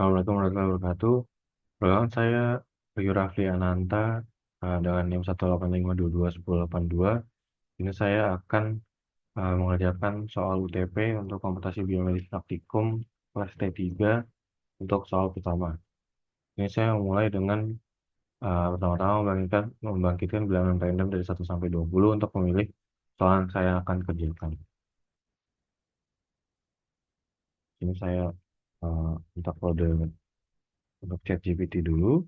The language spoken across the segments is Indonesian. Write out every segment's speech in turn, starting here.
Assalamualaikum warahmatullahi wabarakatuh. Perkenalkan saya Rio Rafli Ananta dengan NIM 185221082. Ini saya akan mengerjakan soal UTP untuk komputasi biomedis praktikum kelas T3 untuk soal pertama. Ini saya mulai dengan pertama-tama membangkitkan bilangan random dari 1 sampai 20 untuk memilih soal yang saya akan kerjakan. Ini saya minta kode untuk ChatGPT dulu.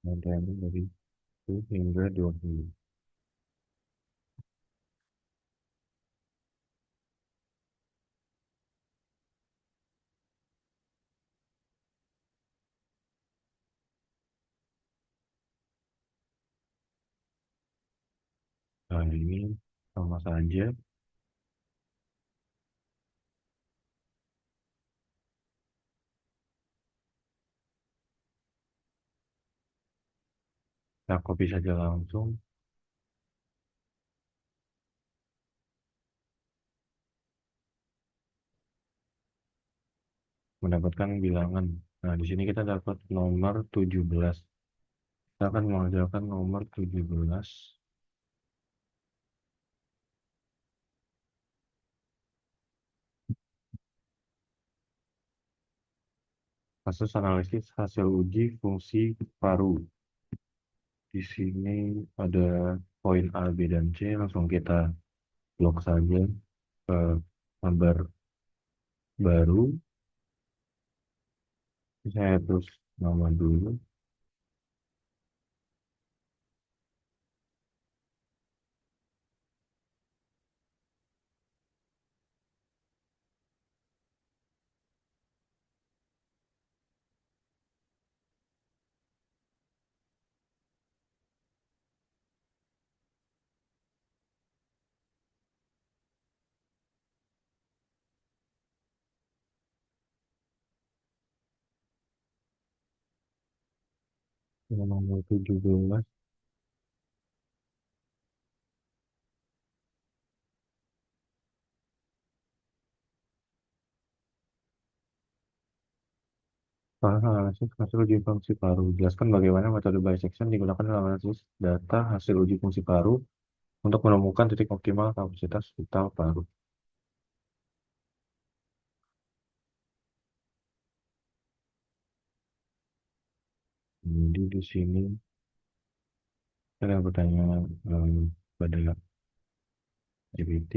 Dan random dari 1 hingga 20. Nah, ini sama saja. Nah, copy saja langsung. Mendapatkan bilangan. Nah, di sini kita dapat nomor 17. Kita akan mengerjakan nomor 17. Kasus analisis hasil uji fungsi paru. Di sini ada poin A, B, dan C. Langsung kita blok saja ke gambar baru. Saya terus nama dulu. Nomor 17. Soal analisis hasil uji fungsi paru. Jelaskan bagaimana metode bisection digunakan dalam analisis data hasil uji fungsi paru untuk menemukan titik optimal kapasitas vital paru. Jadi di sini saya bertanya pada GPT.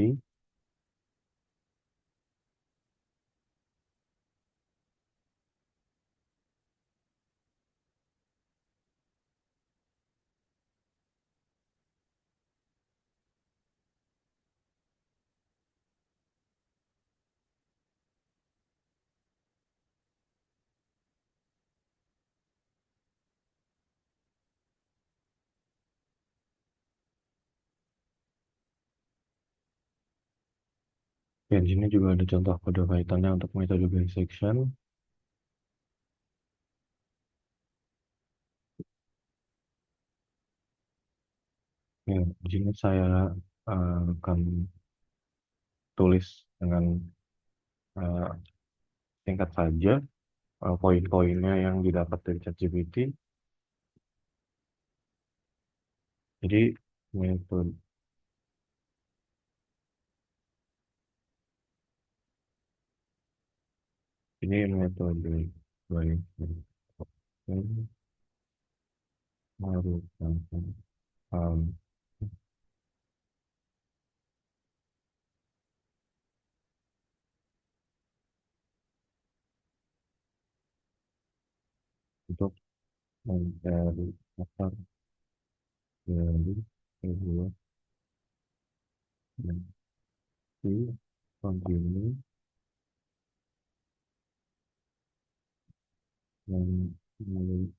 Dan di sini juga ada contoh kode kaitannya untuk metode bisection. Ya, di sini saya akan tulis dengan uh, singkat saja poin-poinnya yang didapat dari ChatGPT. Jadi metode ini metode bisection merupakan um, untuk mencari akar dari sebuah fungsi kontinu yang memiliki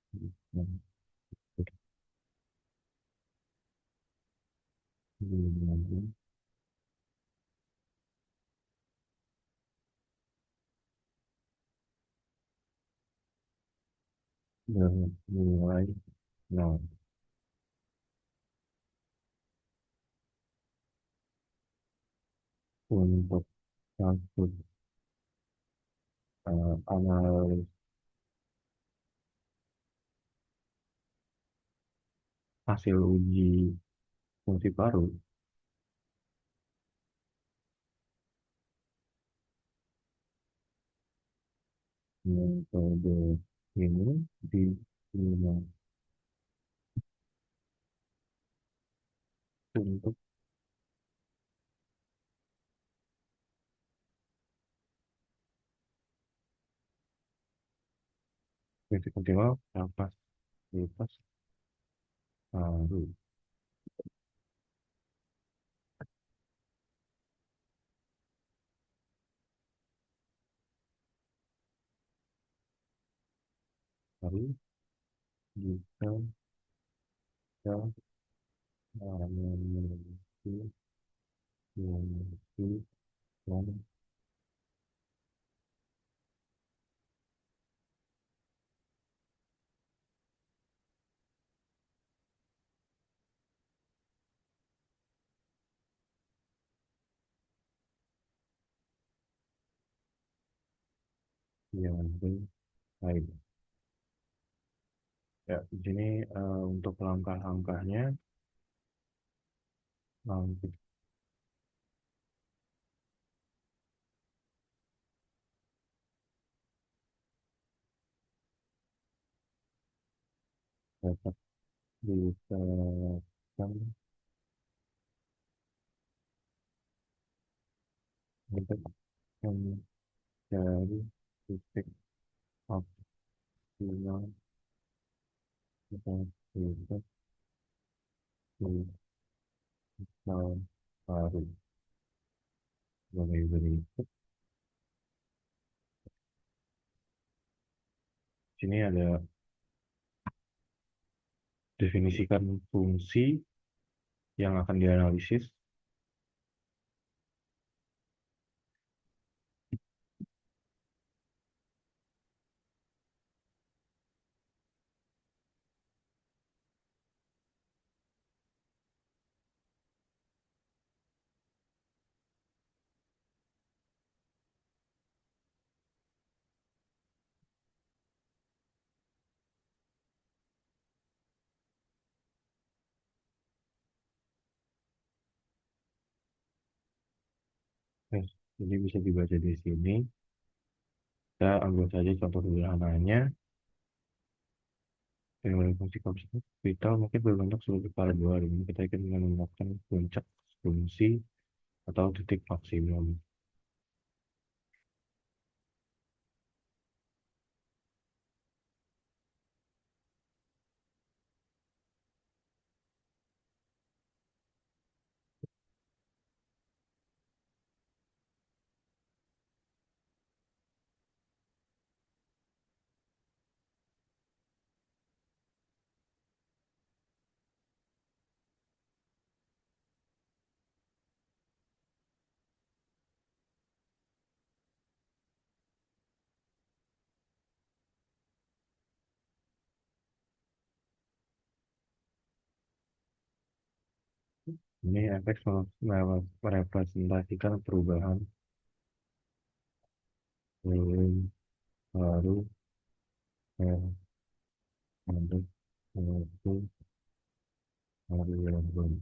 bilangan bernilai nol. untuk kasus analis hasil uji fungsi baru, metode ini digunakan untuk prinsip optimal kapasitas baru. Baru jika kita memiliki fungsi yang baik. Ya, di sini untuk langkah-langkahnya, langkah dapat diterapkan untuk mencari titik optimal kapasitas fiskal baru. Sebagai berikut, sini ada definisikan fungsi yang akan dianalisis. Nah, jadi bisa dibaca di sini. Kita ambil saja contoh sederhananya. Dengan fungsi kapasitas vital mungkin berbentuk sebagai parabola. Di mana kita ingin menemukan puncak fungsi atau titik maksimum. Ini efek merepresentasikan perubahan volume baru yang bentuk suatu variabel.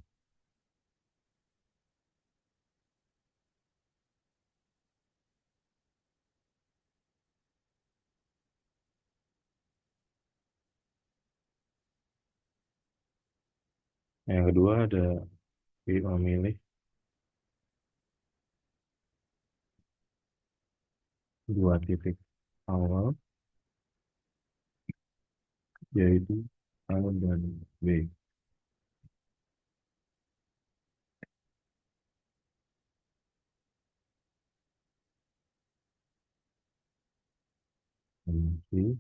Yang kedua ada memilih dua titik awal, yaitu A dan B. Fungsi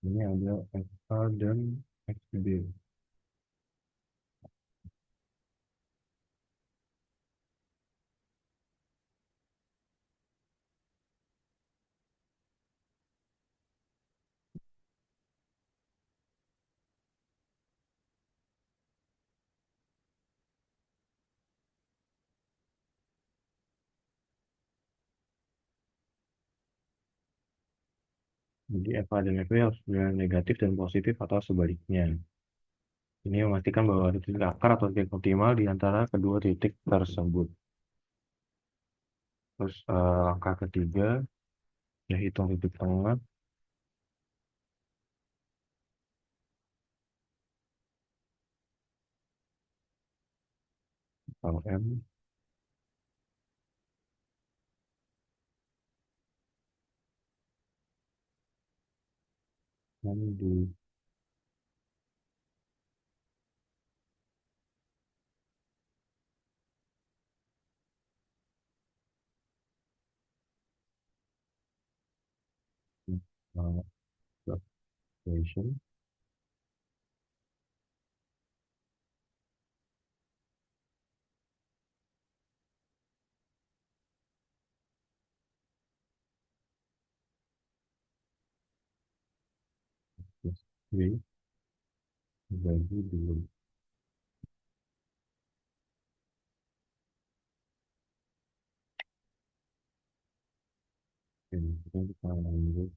Ini ada FA dan XB. Jadi FA dan FB harus dengan negatif dan positif atau sebaliknya. Ini memastikan bahwa ada titik akar atau titik optimal di antara kedua titik tersebut. Terus langkah ketiga, ya hitung titik tengah atau M, yang di equation. Plus V dibagi dua. Oke, kita lanjut.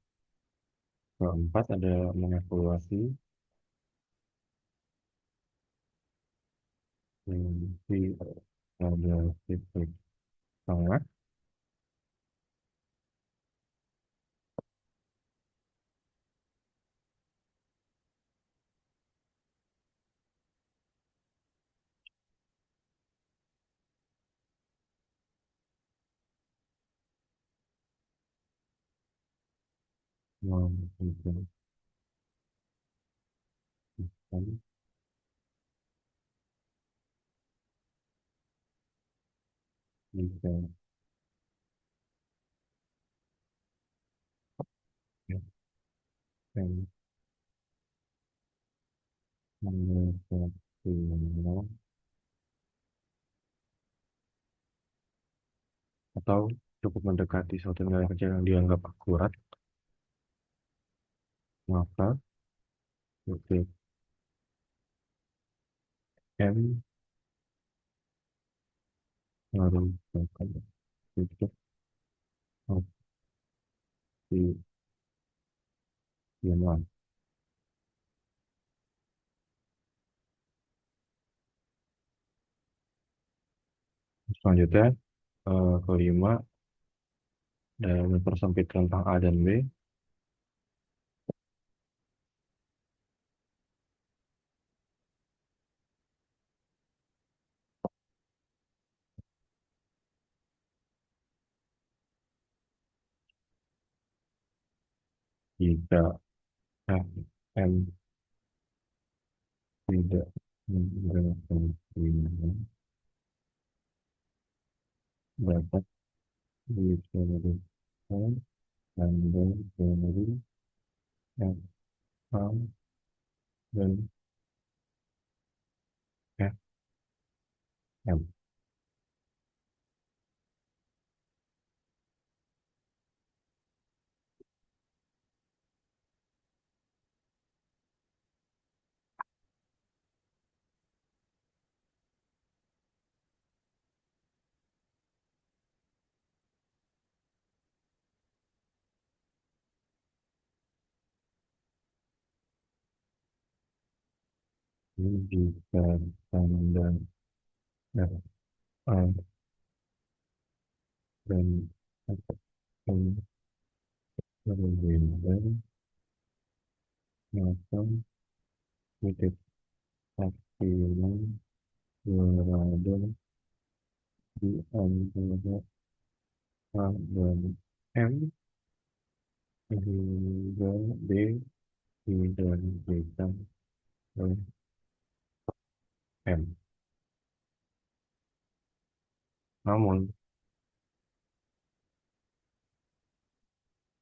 Keempat ada mengevaluasi si ada titik tengah menentukan jika FM mendekati atau cukup mendekati suatu nilai kecil yang dianggap akurat, maka titik M merupakan titik optimal. Selanjutnya, kelima, dalam mempersempit rentang A dan B, jika FM tidak menggunakan dapat dicarikan tanda dari FA dan FM. Ini jika tanda FA dan FM berbeda, maka titik optimal berada di antara A dan M hingga B didalilkan oleh M. Namun,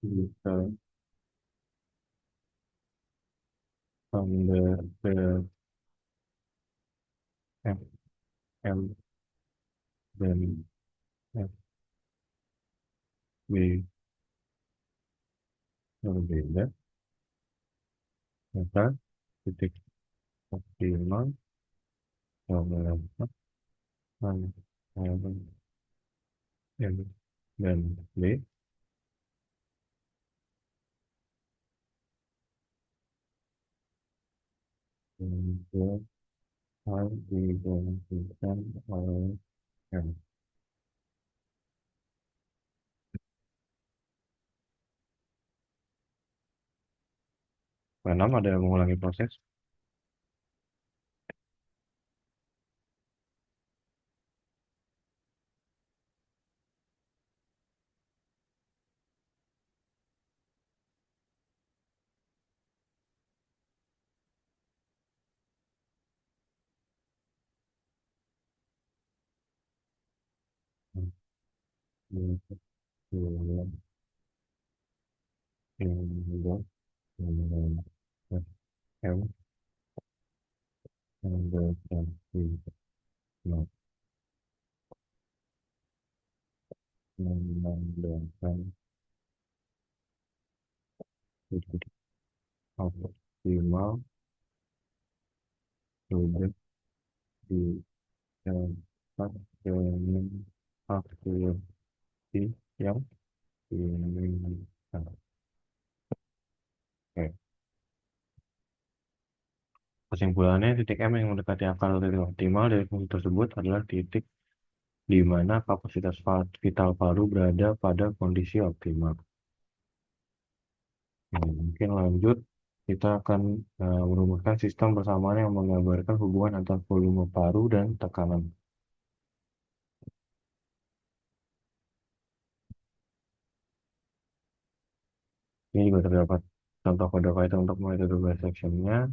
jika from the F M then F B berbeda, maka titik optimal adalah M M dan B untuk hal digantikan oleh M. Keenam ada mengulangi proses. M mengandalkan titik optimal sudah didapat dengan akurasi yang diinginkan. Oke. Kesimpulannya, titik M yang mendekati akar titik optimal dari fungsi tersebut adalah titik di mana kapasitas vital paru berada pada kondisi optimal. Mungkin lanjut, kita akan merumuskan sistem persamaan yang menggambarkan hubungan antara volume paru dan tekanan. Ini juga terdapat contoh kode Python untuk metode bisection-nya.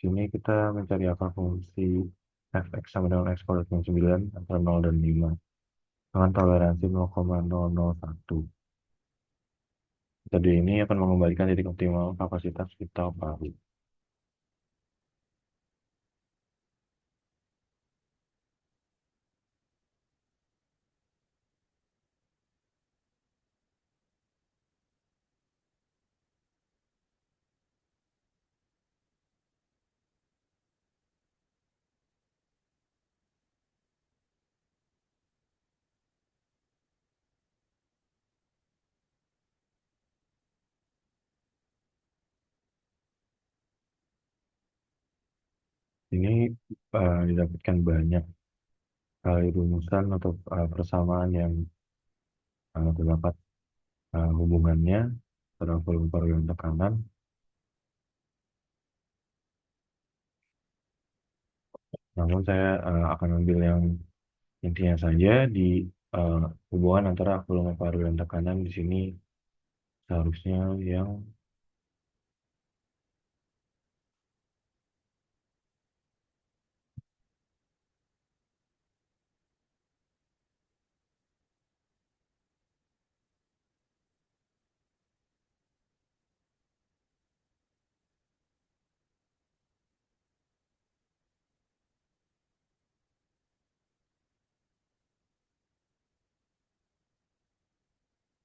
Sini kita mencari akar fungsi fx sama dengan x kuadrat min 9 antara 0 dan 5 dengan toleransi 0,001. Metode ini akan mengembalikan titik optimal kapasitas vital paru. Ini didapatkan banyak kali rumusan atau persamaan yang terdapat hubungannya pada volume paru dan tekanan. Namun saya akan ambil yang intinya saja di eh, hubungan antara volume paru dan tekanan di sini seharusnya yang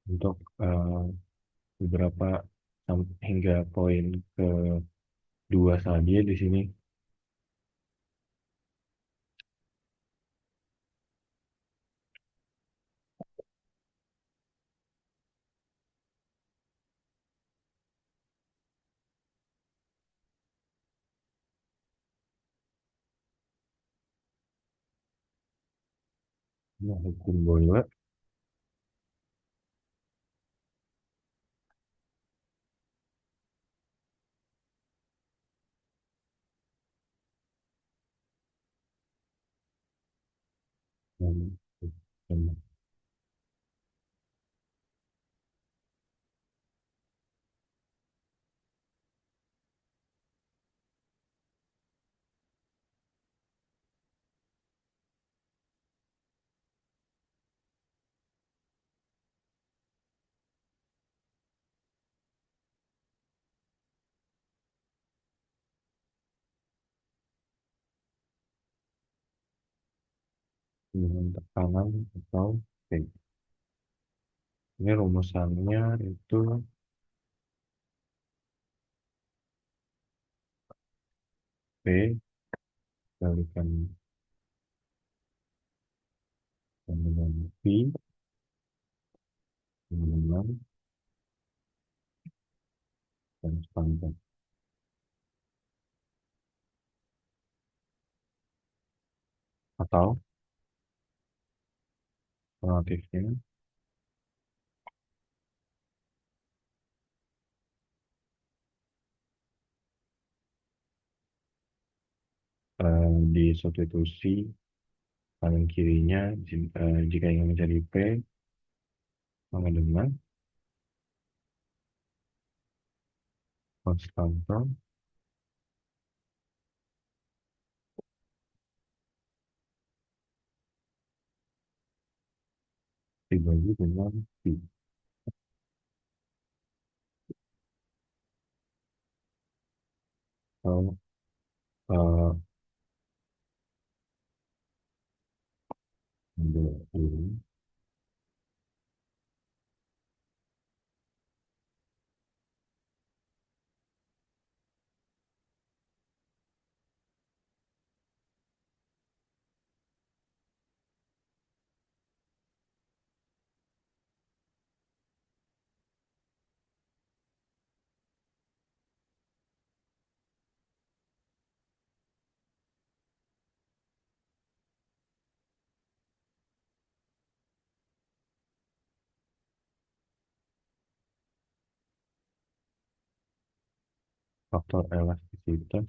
untuk beberapa hingga poin kedua saja di sini. Nah, hukum Boyle dan, dan dengan tekanan atau P. Ini rumusannya itu P kalikan dengan V dengan dan standar. Atau alternatifnya di substitusi kanan kirinya jika ingin mencari P sama dengan konstanta dibagi dengan V. Atau eh, ambil ini faktor elastisitas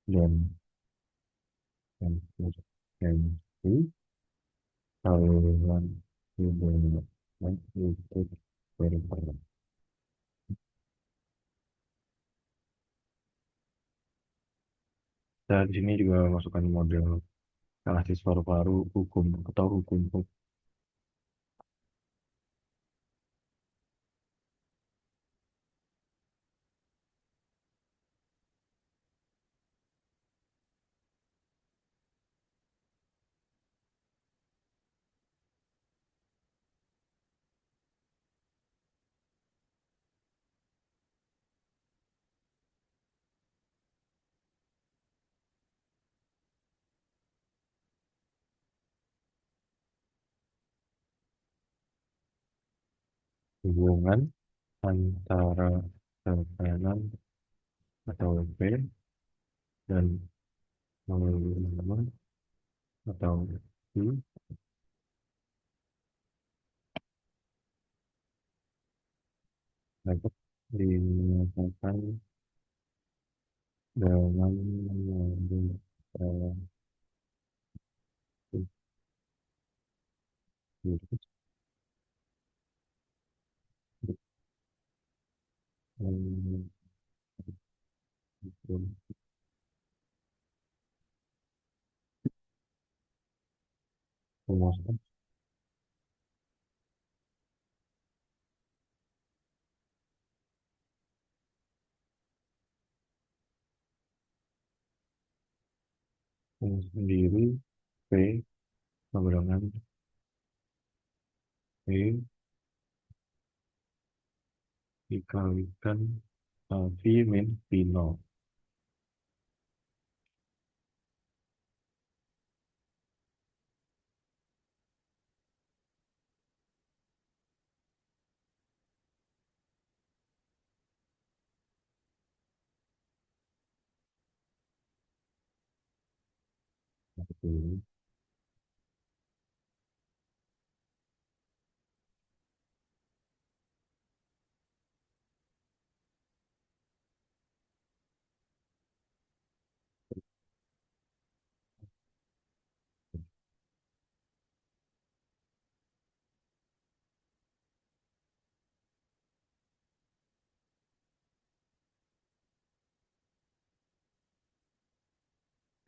dan frekuensi saluran udara listrik berperan. Kita di sini juga masukkan model analisis paru-paru hukum atau hukum hubungan antara tekanan atau P dan volume atau V dapat dinyatakan dengan model rumus sendiri P sama dengan P dikalikan V min V0 itu.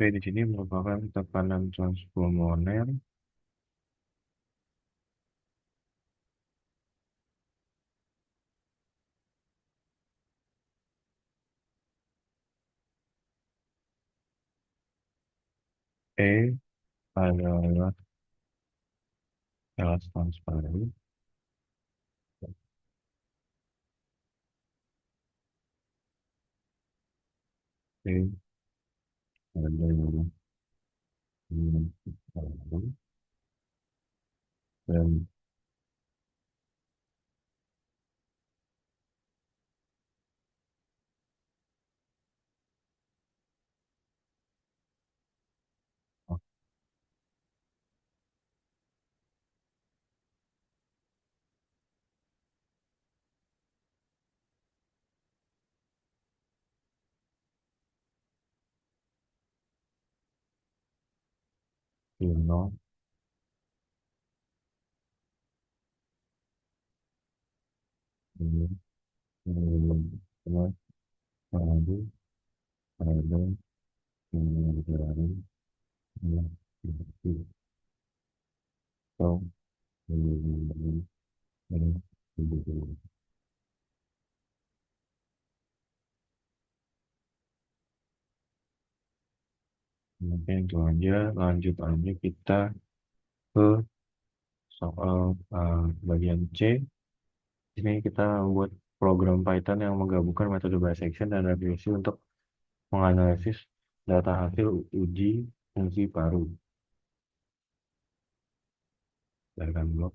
P di sini merupakan tekanan transpulmoner E adalah kelas transparan. E adalah transparan. Dan Sino ini adalah madu pada penggunaan yang atau mungkin itu aja, lanjut aja kita ke soal bagian C. Ini kita buat program Python yang menggabungkan metode bisection dan regresi untuk menganalisis data hasil uji fungsi paru. Silakan blok.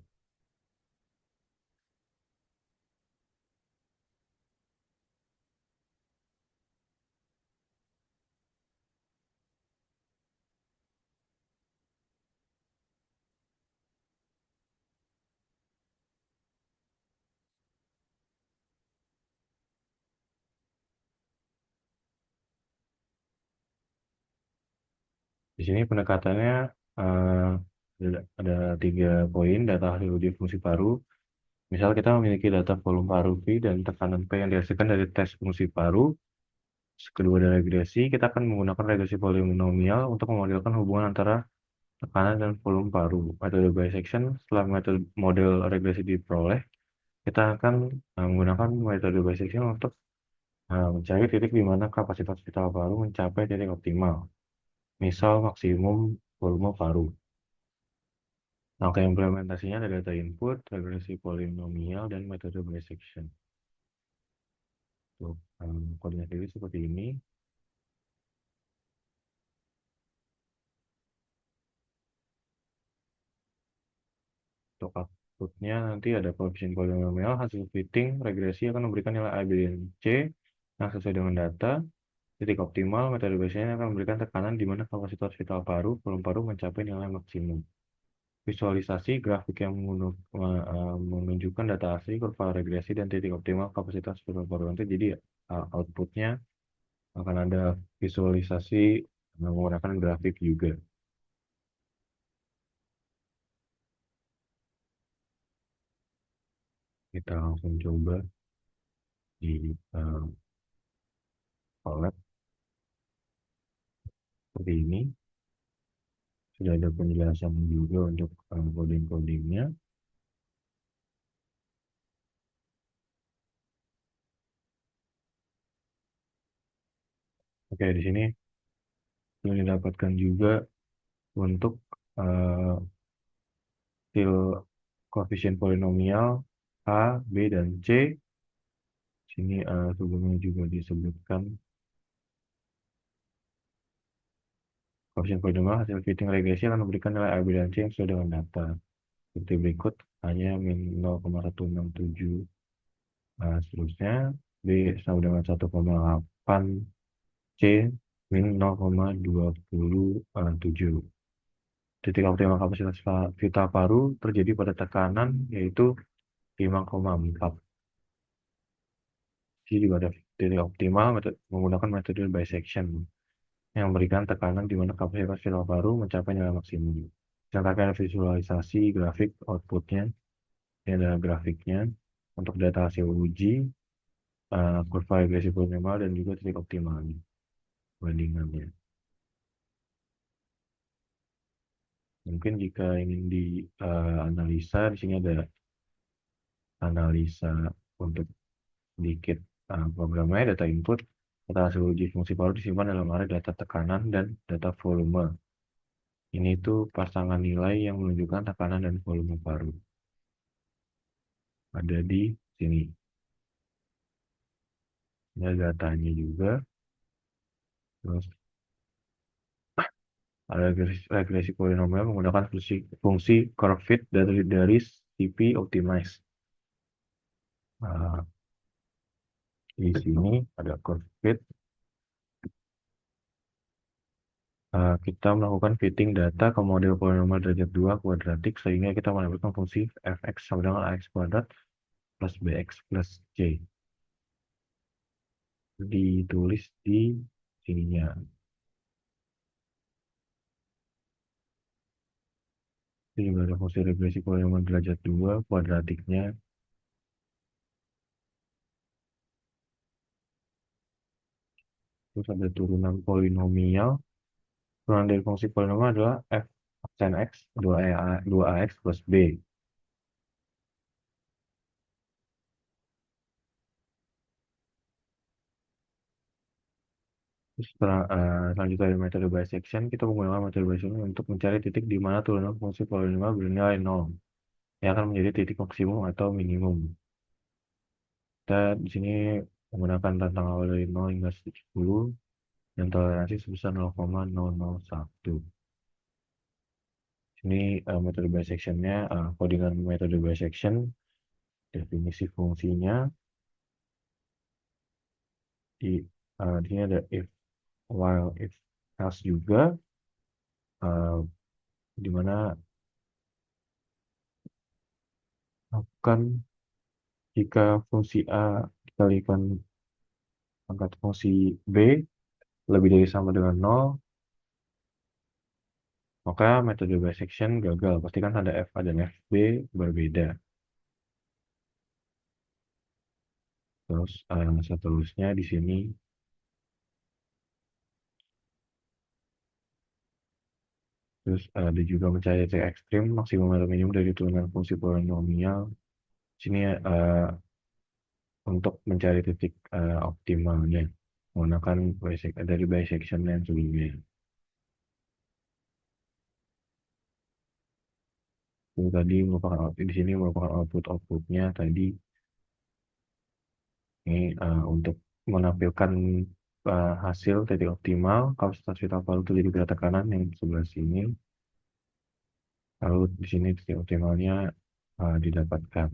Di sini pendekatannya eh, ada 3 poin data hasil uji fungsi paru. Misal kita memiliki data volume paru V dan tekanan P yang dihasilkan dari tes fungsi paru. Kedua dari regresi, kita akan menggunakan regresi polinomial untuk memodelkan hubungan antara tekanan dan volume paru. Metode bisection, setelah metode model regresi diperoleh, kita akan menggunakan metode bisection untuk mencari titik di mana kapasitas vital paru mencapai titik optimal. Misal maksimum volume paru. Langkah implementasinya ada data input, regresi polinomial, dan metode bisection. Tuh, kodenya sendiri seperti ini. Untuk outputnya nanti ada koefisien polinomial, hasil fitting, regresi akan memberikan nilai A, B, dan C yang sesuai dengan data. Titik optimal, metode biasanya akan memberikan tekanan di mana kapasitas vital paru, volume paru mencapai nilai maksimum. Visualisasi grafik yang menunjukkan data asli, kurva regresi, dan titik optimal kapasitas vital paru nanti. Jadi outputnya akan ada visualisasi menggunakan grafik juga. Kita langsung coba di Colab seperti ini. Sudah ada penjelasan juga untuk coding-codingnya. Oke, di sini sudah didapatkan juga untuk uh, hasil koefisien polinomial A, B, dan C. Sini sebelumnya juga disebutkan koefisien polinomial hasil fitting regresi akan memberikan nilai A, B, dan C yang sesuai dengan data. Seperti berikut, hanya min 0,167, seterusnya B sama dengan 1,8, C min 0,27. Titik optimal kapasitas vital paru terjadi pada tekanan yaitu 5,4. Jadi juga ada titik optimal menggunakan metode bisection yang memberikan tekanan di mana kapasitas vital paru mencapai nilai maksimum. Contohnya visualisasi grafik outputnya. Ini adalah grafiknya untuk data hasil uji, kurva regresi polinomial, dan juga titik optimalnya, bandingannya. Mungkin jika ingin dianalisa, di sini ada analisa untuk sedikit programnya, data input, data hasil uji fungsi paru disimpan dalam area data tekanan dan data volume. Ini tuh pasangan nilai yang menunjukkan tekanan dan volume paru. Ada di sini. Ini ada datanya juga. Terus ada regresi polinomial menggunakan fungsi curve fit dari CP optimize. Nah, di sini ada curve fit. Kita melakukan fitting data ke model polinomial derajat 2 kuadratik sehingga kita mendapatkan fungsi fx sama dengan ax kuadrat plus bx plus c. Ditulis di sininya. Ini juga ada fungsi regresi polinomial derajat 2 kuadratiknya. Terus ada turunan polinomial. Turunan dari fungsi polinomial adalah f sin x 2ax plus b. Terus selanjutnya dari metode bisection, kita menggunakan metode bisection untuk mencari titik di mana turunan fungsi polinomial bernilai 0, yang akan menjadi titik maksimum atau minimum. Kita di sini menggunakan rentang awal dari 0 hingga 10 dan toleransi sebesar 0,001. Ini metode bisectionnya, codingan metode bisection, definisi fungsinya di sini ada if, while, if, else juga, uh, di mana akan jika fungsi A dikalikan pangkat fungsi B lebih dari sama dengan 0, maka metode bisection gagal. Pastikan tanda FA dan FB berbeda. Terus seterusnya di sini terus ada juga mencari titik ekstrim maksimum atau minimum dari turunan fungsi polinomial. Sini untuk mencari titik optimalnya menggunakan dari bisection yang sebelumnya. Ini tadi merupakan di sini merupakan outputnya tadi. Ini untuk menampilkan hasil titik optimal kapasitas vital paru terjadi pada tekanan yang di sebelah sini. Lalu di sini titik optimalnya didapatkan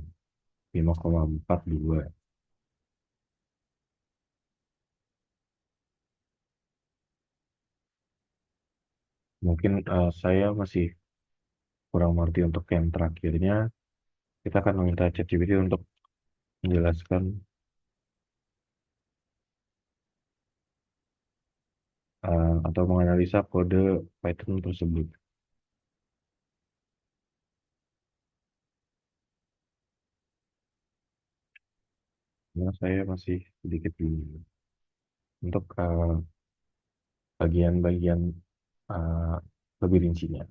5,42. Mungkin saya masih kurang mengerti untuk yang terakhirnya. Kita akan meminta ChatGPT untuk menjelaskan atau menganalisa kode Python tersebut. Karena saya masih sedikit bingung untuk bagian-bagian uh, lebih rincinya.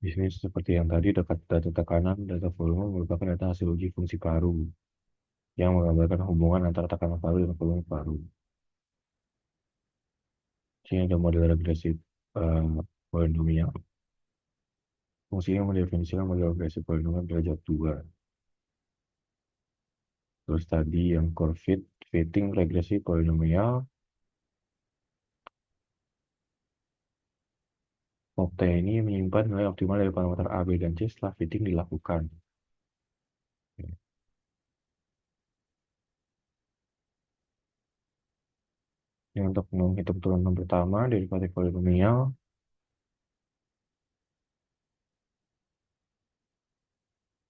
Di sini seperti yang tadi, data tekanan, data volume merupakan data hasil uji fungsi paru yang menggambarkan hubungan antara tekanan paru dan volume paru. Di sini ada model regresi polinomial. Fungsinya mendefinisikan model regresi polinomial derajat 2. Terus tadi yang curve fit, fitting regresi polinomial. Okta ini menyimpan nilai optimal dari parameter A, B, dan C setelah fitting dilakukan. Ini untuk menghitung turunan pertama dari polinomial.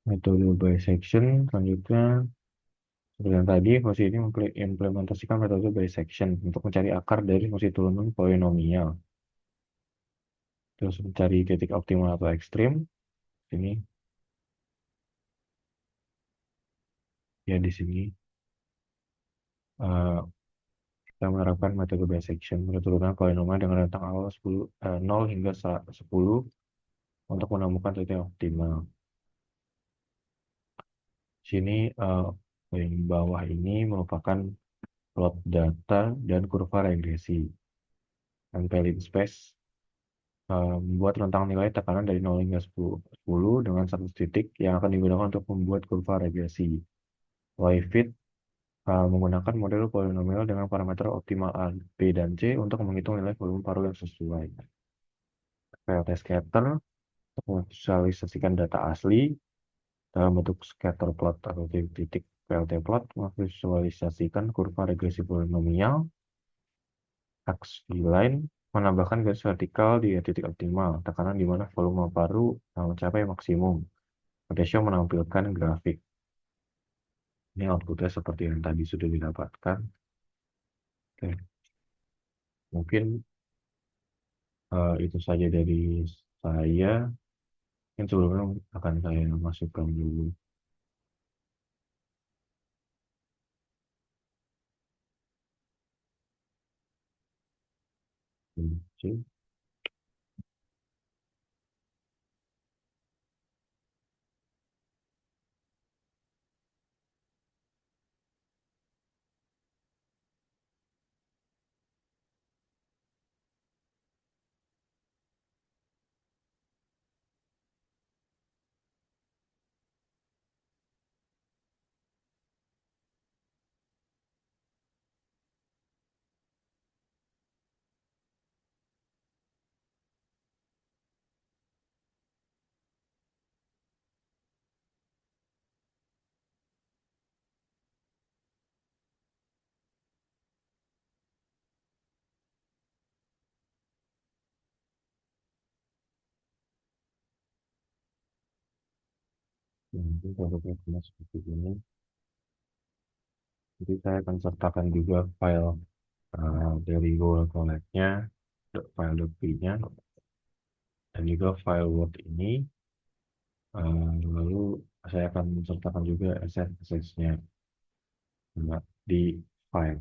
Metode bisection selanjutnya seperti yang tadi, fungsi ini mengimplementasikan metode bisection untuk mencari akar dari fungsi turunan polinomial. Terus mencari titik optimal atau ekstrim. Ini ya di sini kita menerapkan metode bisection metode turunan polinomial dengan rentang awal 0 hingga 10 untuk menemukan titik optimal. Sini yang bawah ini merupakan plot data dan kurva regresi. Tempelin space membuat rentang nilai tekanan dari 0 hingga 10 dengan 100 titik yang akan digunakan untuk membuat kurva regresi. Y-fit menggunakan model polinomial dengan parameter optimal A, B, dan C untuk menghitung nilai volume paru yang sesuai. PLT scatter untuk memvisualisasikan data asli dalam bentuk scatter plot atau titik PLT plot memvisualisasikan kurva regresi polinomial. Axi line menambahkan garis vertikal di titik optimal, tekanan di mana volume paru mencapai maksimum. Ratio menampilkan grafik. Ini outputnya seperti yang tadi sudah didapatkan. Oke. Mungkin itu saja dari saya. Yang sebelumnya akan saya masukkan dulu. Oke. Nanti kalau kita seperti ini, jadi saya akan sertakan juga file dari Google Colab-nya, file .py-nya, dan juga file Word ini. Lalu saya akan mensertakan juga SS-nya di file.